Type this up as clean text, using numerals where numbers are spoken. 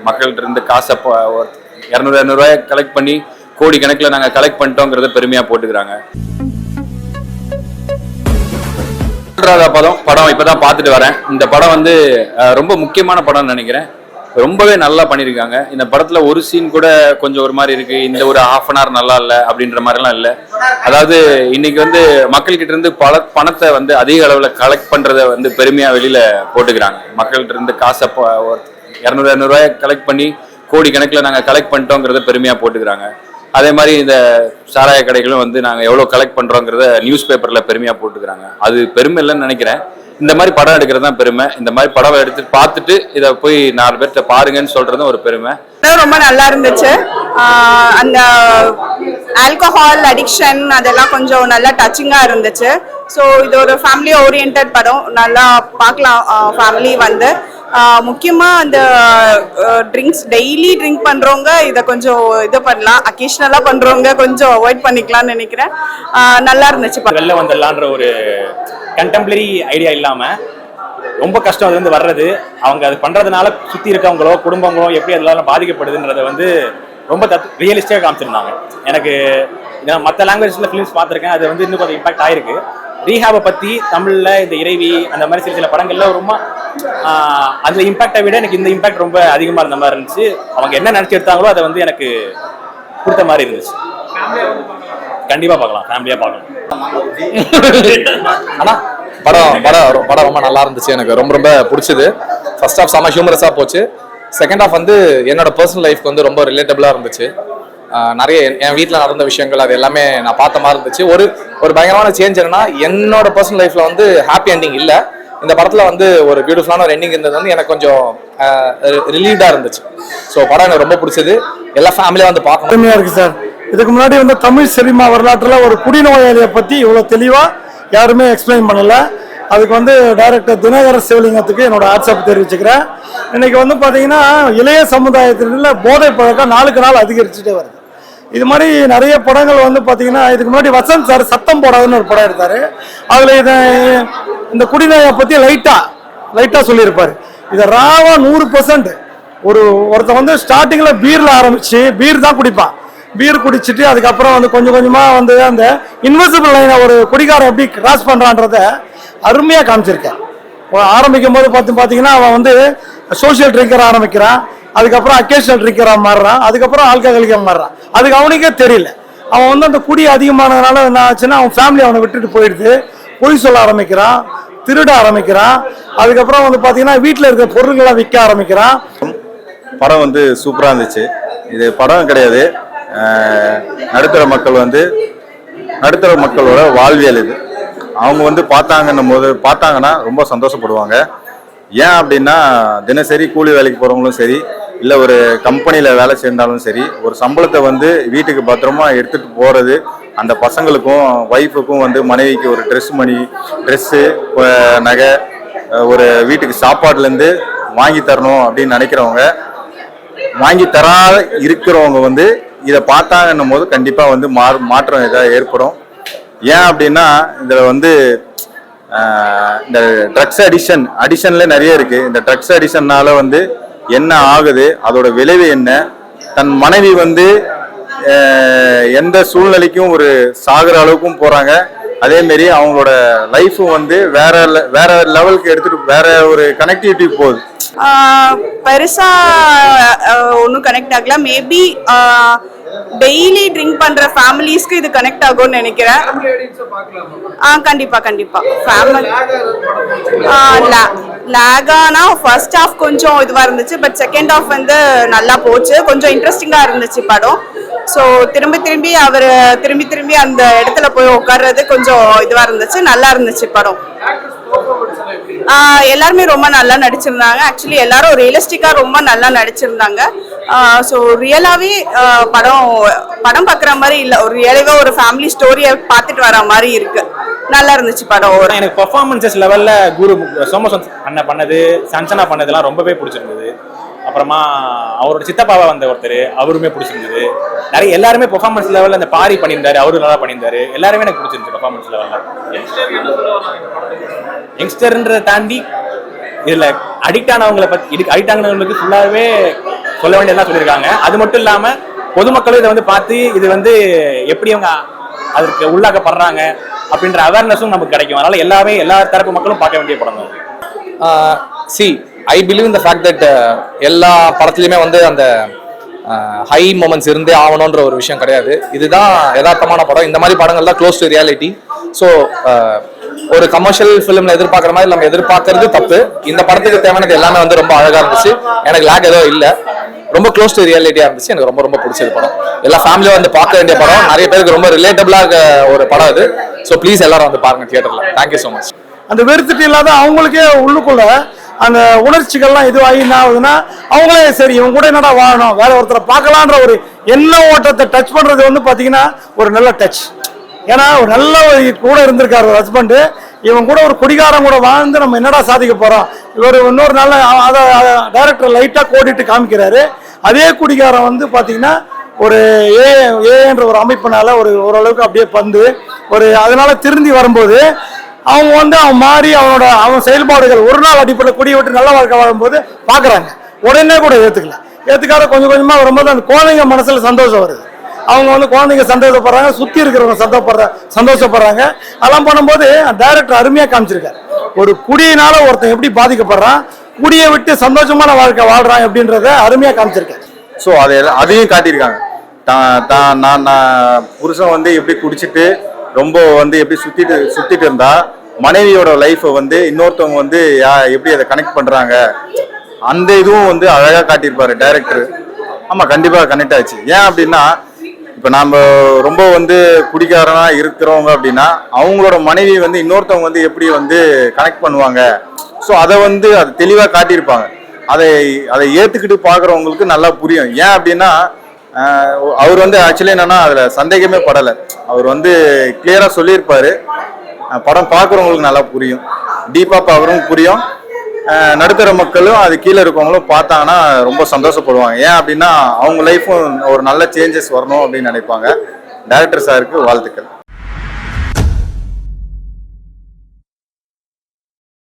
மக்கள்கிட்ட இருந்து காசை 200 கலெக்ட் பண்ணி கோடி கணக்கில் நாங்கள் கலெக்ட் பண்ணிட்டோங்கிறத பெருமையாக போட்டுக்கிறாங்க. படம் இப்பதான் பார்த்துட்டு வரேன். இந்த படம் வந்து ரொம்ப முக்கியமான படம்னு நினைக்கிறேன். ரொம்பவே நல்லா பண்ணியிருக்காங்க. இந்த படத்துல ஒரு சீன் கூட கொஞ்சம் ஒரு மாதிரி இருக்கு, இந்த ஒரு ½ அன் ஹவர் நல்லா இல்லை அப்படின்ற மாதிரிலாம் இல்லை. அதாவது இன்னைக்கு வந்து மக்கள்கிட்ட இருந்து பணத்தை வந்து அதிக அளவில் கலெக்ட் பண்றத வந்து பெருமையா வெளியில போட்டுக்கிறாங்க. மக்கள்கிட்ட இருந்து காசை 200 கலெக்ட் பண்ணி கோடி கணக்கில் நாங்கள் கலெக்ட் பண்ணிட்டோங்கிறத பெருமையா போட்டுக்கிறாங்க. அதே மாதிரி இந்த சாராய கடைகளும் வந்து நாங்கள் எவ்வளோ கலெக்ட் பண்ணுறோங்கிறத நியூஸ் பேப்பரில் பெருமையாக போட்டுக்கிறாங்க. அது பெருமை இல்லைன்னு நினைக்கிறேன். இந்த மாதிரி படம் எடுக்கிறது தான் பெருமை. இந்த மாதிரி படம் எடுத்து பார்த்துட்டு இதை போய் 4 பேர்கிட்ட பாருங்கன்னு சொல்றதும் ஒரு பெருமை. ரொம்ப நல்லா இருந்துச்சு. அந்த ஆல்கஹால் அடிக்ஷன் அதெல்லாம் கொஞ்சம் நல்லா டச்சிங்காக இருந்துச்சு. ஸோ இது ஒரு ஃபேமிலி ஓரியன்ட் படம், நல்லா பார்க்கலாம். ஃபேமிலி வந்து முக்கியமாக அந்த ட்ரிங்க்ஸ் டெய்லி ட்ரிங்க் பண்ணுறவங்க இதை கொஞ்சம் இது பண்ணலாம், அக்கேஷனலாக பண்ணுறவங்க கொஞ்சம் அவாய்ட் பண்ணிக்கலாம்னு நினைக்கிறேன். நல்லா இருந்துச்சு. வெளில வந்துடலான்ற ஒரு கண்டெம்பரரி ஐடியா இல்லாமல் ரொம்ப கஷ்டம் அது வந்து வர்றது, அவங்க அது பண்ணுறதுனால சுற்றி இருக்கவங்களோ குடும்பங்களோ எப்படி அதெல்லாம் பாதிக்கப்படுதுன்றதை வந்து ரொம்ப ரியலிஸ்டிக்காக காமிச்சிருந்தாங்க. எனக்கு மற்ற லாங்குவேஜில் ஃபிலிம்ஸ் பார்த்துருக்கேன், அது வந்து இன்னும் கொஞ்சம் இம்பாக்ட் ஆகிருக்கு. ரீஹாபை பற்றி தமிழில் இந்த இறைவி அந்த மாதிரி சில படங்கள்ல ரொம்ப அதில் இம்பாக்டை விட எனக்கு இந்த இம்பாக்ட் ரொம்ப அதிகமாக இருந்த மாதிரி இருந்துச்சு. அவங்க என்ன நினச்சி எடுத்தாங்களோ அதை வந்து எனக்கு கொடுத்த மாதிரி இருந்துச்சு. கண்டிப்பாக பார்க்கலாம், ஃபேமிலியாக பார்க்கலாம். ஆனால் படம் ரொம்ப நல்லா இருந்துச்சு. எனக்கு ரொம்ப பிடிச்சது. ஃபர்ஸ்ட் ஹாஃப் செம்ம ஹியூமரஸாக போச்சு. செகண்ட் ஹாஃப் வந்து என்னோட பர்சனல் லைஃப்க்கு வந்து ரொம்ப ரிலேட்டபிளாக இருந்துச்சு. நிறைய என் வீட்டில் நடந்த விஷயங்கள் அது எல்லாமே நான் பார்த்த மாதிரி இருந்துச்சு. ஒரு பயங்கரமான சேஞ்ச் என்னன்னா, என்னோட பர்சனல் லைஃப்ல வந்து ஹாப்பி எண்டிங் இல்லை. இந்த படத்தில் வந்து ஒரு பியூட்டிஃபுல்லான ஒரு எண்டிங் இருந்தது வந்து எனக்கு கொஞ்சம் ரிலீவ்டாக இருந்துச்சு. ஸோ படம் எனக்கு ரொம்ப பிடிச்சது. எல்லா ஃபேமிலியாக வந்து பார்க்கணும். பெருமையாக இருக்குது சார். இதுக்கு முன்னாடி வந்து தமிழ் சினிமா வரலாற்றில் ஒரு குடிநோயாளியை பற்றி இவ்வளோ தெளிவாக யாருமே எக்ஸ்பிளைன் பண்ணலை. அதுக்கு வந்து டைரக்டர் தினகர சிவலிங்கத்துக்கு என்னோட ஆட்சேப் தெரிவிச்சுக்கிறேன். இன்னைக்கு வந்து பார்த்தீங்கன்னா இளைய சமுதாயத்தில் போதை பழக்கம் நாளுக்கு நாள் அதிகரிச்சுட்டே வருது. இது மாதிரி நிறைய படங்கள் வந்து பார்த்தீங்கன்னா, இதுக்கு முன்னாடி வசந்த் சார் சத்தம் போடாதுன்னு ஒரு படம் எடுத்தார். அதில் இந்த குடிநோயை பற்றி லைட்டாக சொல்லியிருப்பார். இதை ராவா 100% ஒருத்தன் வந்து ஸ்டார்டிங்கில் பீரில் ஆரம்பித்து பீர் தான் குடிப்பான். பீர் குடிச்சிட்டு அதுக்கப்புறம் வந்து கொஞ்சம் கொஞ்சமாக வந்து அந்த இன்விசிபிள் லைனை ஒரு குடிகாரன் எப்படி கிராஸ் பண்ணுறான்றத அருமையாக காமிச்சிருக்கேன். ஆரம்பிக்கும் போது பார்த்தீங்கன்னா அவன் வந்து சோஷியல் ட்ரிங்கர் ஆரம்பிக்கிறான், அதுக்கப்புறம் அக்கேஷனல் ட்ரிங்கராக மாறுறான், அதுக்கப்புறம் ஆல்கஹாலிக்காக மாறுறான். அதுக்கு அவனுக்கே தெரியல. அவன் வந்து அந்த குடி அதிகமானதுனால என்ன ஆச்சுன்னா அவன் ஃபேமிலி அவனை விட்டுட்டு போயிடுது. பொய் சொல்ல ஆரம்பிக்கிறான், திருட ஆரம்பிக்கிறான். அதுக்கப்புறம் வந்து பார்த்தீங்கன்னா வீட்டில் இருக்கிற பொருள்களாக விற்க ஆரம்பிக்கிறான். படம் வந்து சூப்பராக இருந்துச்சு. இது படம் கிடையாது, நடுத்தர மக்களோட வாழ்வியல். இது அவங்க வந்து பார்த்தாங்கன்னா ரொம்ப சந்தோஷப்படுவாங்க. ஏன் அப்படின்னா, தினசரி கூலி வேலைக்கு போகிறவங்களும் சரி, இல்லை ஒரு கம்பெனியில் வேலை சேர்ந்தாலும் சரி, ஒரு சம்பளத்தை வந்து வீட்டுக்கு பத்திரமா எடுத்துகிட்டு போகிறது, அந்த பசங்களுக்கும் ஒய்ஃபுக்கும் வந்து மனைவிக்கு ஒரு ட்ரெஸ்ஸு நகை, ஒரு வீட்டுக்கு சாப்பாடுலேருந்து வாங்கி தரணும் அப்படின்னு நினைக்கிறவங்க, வாங்கி தராத இருக்கிறவங்க வந்து இதை பார்த்தாங்கன்னும் போது கண்டிப்பாக வந்து மாற்றம் ஏதாவது ஏற்படும். ஏன் அப்படின்னா, இதில் வந்து இந்த ட்ரக்ஸ் அடிஷன்ல நிறைய இருக்கு. இந்த ட்ரக்ஸ் அடிஷன்னால வந்து என்ன ஆகுது, அதோட விளைவு என்ன, தன் மனைவி வந்து எந்த சூழ்நிலைக்கும் ஒரு சாகுற அளவுக்கும் போறாங்க. அதே மாதிரி அவங்களோட லைஃபும் வந்து வேற லெவலுக்கு எடுத்துட்டு வேற ஒரு கனெக்டிவிட்டி போகுது. பெருசா ஒன்றும் கனெக்ட் ஆகல. மேபி டெய்லி ட்ரிங்க் பண்ற ஃபேமிலிஸ்க்கு இது கனெக்ட் ஆகும்னு நினைக்கிறேன். கண்டிப்பா ஃபேமிலி லாகானா ஃபர்ஸ்ட் ஹாஃப் கொஞ்சம் இதுவா இருந்துச்சு. பட் செகண்ட் ஹாஃப் வந்து நல்லா போச்சு, கொஞ்சம் இன்ட்ரெஸ்டிங்கா இருந்துச்சு படம். ஸோ திரும்பி அந்த இடத்துல போய் உட்கார்றது கொஞ்சம் இதுவா இருந்துச்சு, நல்லா இருந்துச்சு படம். எல்லாருமே ரொம்ப நல்லா நடிச்சிருந்தாங்க. ஆக்சுவலி எல்லாரும் ரியலிஸ்டிக்கா ரொம்ப நல்லா நடிச்சிருந்தாங்க. ஸோ ரியலாவே படம் பார்க்குற மாதிரி இல்லை, ஒரு ரியலாவே ஒரு ஃபேமிலி ஸ்டோரியை பார்த்துட்டு வர மாதிரி இருக்கு. நல்லா இருந்துச்சு படம். எனக்கு பெர்ஃபார்மன்ஸஸ் லெவல்ல குரு சோமசந்த் அண்ணன் பண்ணது, சஞ்சனா பண்ணதெல்லாம் ரொம்பவே பிடிச்சிருந்தது. அப்புறமா அவரோட சித்தப்பாவை வந்த ஒருத்தர், அவருமே பிடிச்சிருந்தது. நிறைய எல்லாருமே பெர்ஃபார்மன்ஸ் லெவலில் அந்த பாரி பண்ணியிருந்தாரு, அவரு நல்லா பண்ணியிருந்தாரு. எல்லாருமே எனக்கு பிடிச்சிருந்துச்சு பெர்ஃபார்மன்ஸ் லெவலில். யங்ஸ்டர்ன்றதை தாண்டி இதில் அடிக்ட் ஆனவங்களுக்கு ஃபுல்லாகவே சொல்ல வேண்டியதெல்லாம் சொல்லியிருக்காங்க. அது மட்டும் இல்லாம பொதுமக்களும் இதை வந்து பார்த்து இது வந்து எப்படி அவங்க அதுக்கு உள்ளாக்கப்படுறாங்க அப்படின்ற அவேர்னஸும் நமக்கு கிடைக்கும். அதனால எல்லா தரப்பு மக்களும் பார்க்க வேண்டிய படம் தான். சி ஐ பிலீவ் இந்த ஃபேக்ட் தட் எல்லா படத்துலையுமே வந்து அந்த ஹை மூமெண்ட்ஸ் இருந்தே ஆகணுன்ற ஒரு விஷயம் கிடையாது. இதுதான் யதார்த்தமான படம். இந்த மாதிரி படங்கள் தான் க்ளோஸ் டு ரியாலிட்டி. ஸோ ஒரு கமர்ஷியல் ஃபிலிம்ல எதிர்பார்க்குற மாதிரி நம்ம எதிர்பார்க்கறது தப்பு. இந்த படத்துக்கு தேவையானது எல்லாமே வந்து ரொம்ப அழகா இருந்துச்சு. எனக்கு லேக் எதுவும் இல்லை. ரொம்ப க்ளோஸ் டு ரியாலிட்டியா இருந்துச்சு. எனக்கு ரொம்ப ரொம்ப பிடிச்சது படம். எல்லா ஃபேமிலியும் வந்து பார்க்க வேண்டிய படம். நிறைய பேருக்கு ரொம்ப ரிலேட்டபிளாக ஒரு படம் இது. ஸோ ப்ளீஸ் எல்லாரும் வந்து பாருங்க தியேட்டர்ல. Thank you so much. அந்த வெறுத்துட்டு இல்லாத அவங்களுக்கே உள்ளுக்குள்ள அந்த உணர்ச்சிகள்லாம் இதுவாகி என்ன ஆகுதுன்னா அவங்களே சரி இவங்க கூட என்னடா வாழணும், வேற ஒருத்தரை பார்க்கலான்ற ஒரு எண்ண ஓட்டத்தை டச் பண்றது வந்து பாத்தீங்கன்னா ஒரு நல்ல டச். ஏன்னா ஒரு நல்ல கூட இருந்திருக்காரு ஒரு ஹஸ்பண்டு, இவன் கூட ஒரு குடிகாரம் கூட வாழ்ந்து நம்ம என்னடா சாதிக்க போறோம். இவர் இன்னொரு நாள் அதை டைரக்டர் லைட்டா கோடிட்டு காமிக்கிறாரு. அதே குடிகாரம் வந்து பாத்தீங்கன்னா ஒரு ஏன்ற ஒரு அமைப்பினால ஓரளவுக்கு அப்படியே பந்து ஒரு அதனால திருந்தி வரும்போது அவங்க வந்து அவன் மாறி அவன் செயல்பாடுகள் ஒரு நாள் அடிப்படையில் குடியை விட்டு நல்ல வாழ்க்கை வாழும்போது பார்க்குறாங்க. உடனே கூட ஏற்றுக்காத கொஞ்சம் கொஞ்சமாக வரும்போது அந்த குழந்தைங்க மனசுல சந்தோஷம் வருது. அவங்க வந்து குழந்தைங்க சந்தோஷப்படுறாங்க, சுற்றி இருக்கிறவங்க சந்தோஷப்படுறாங்க. அதெல்லாம் பண்ணும்போது டைரக்டர் அருமையாக காமிச்சிருக்காரு. ஒரு குடியினால ஒருத்தன் எப்படி பாதிக்கப்படுறான், குடியை விட்டு சந்தோஷமான வாழ்க்கை வாழ்றான் அப்படின்றத அருமையாக காமிச்சிருக்காரு. ஸோ அதையும் காட்டியிருக்காங்க. நான் புருஷன் வந்து எப்படி குடிச்சிட்டு ரொம்ப வந்து எப்படி சுத்திட்டு இருந்தா மனைவியோட லைஃப்பை வந்து இன்னொருத்தவங்க வந்து எப்படி அதை கனெக்ட் பண்றாங்க, அந்த இதுவும் வந்து அழகா காட்டியிருப்பாரு டைரக்டர். ஆமா, கண்டிப்பா கனெக்ட் ஆச்சு. ஏன் அப்படின்னா இப்ப நாம ரொம்ப வந்து குடிக்காரனா இருக்கிறவங்க அப்படின்னா அவங்களோட மனைவி வந்து இன்னொருத்தவங்க வந்து எப்படி வந்து கனெக்ட் பண்ணுவாங்க. ஸோ அதை வந்து அது தெளிவா காட்டியிருப்பாங்க. அதை ஏத்துக்கிட்டு பாக்குறவங்களுக்கு நல்லா புரியும். ஏன் அப்படின்னா அவர் வந்து ஆக்சுவலி என்னன்னா அதுல சந்தேகமே படலை. அவர் வந்து கிளியரா சொல்லியிருப்பாரு. படம் பார்க்குறவங்களுக்கு நல்லா புரியும், டீப்பா பார்க்குறவங்களுக்கு புரியும். நடுத்தர மக்களும் அது கீழே இருக்கவங்களும் பார்த்தாங்கன்னா ரொம்ப சந்தோஷப்படுவாங்க. ஏன் அப்படின்னா அவங்க லைஃப்பும் ஒரு நல்ல சேஞ்சஸ் வரணும் அப்படின்னு நினைப்பாங்க. டைரக்டர் சாருக்கு வாழ்த்துக்கள்.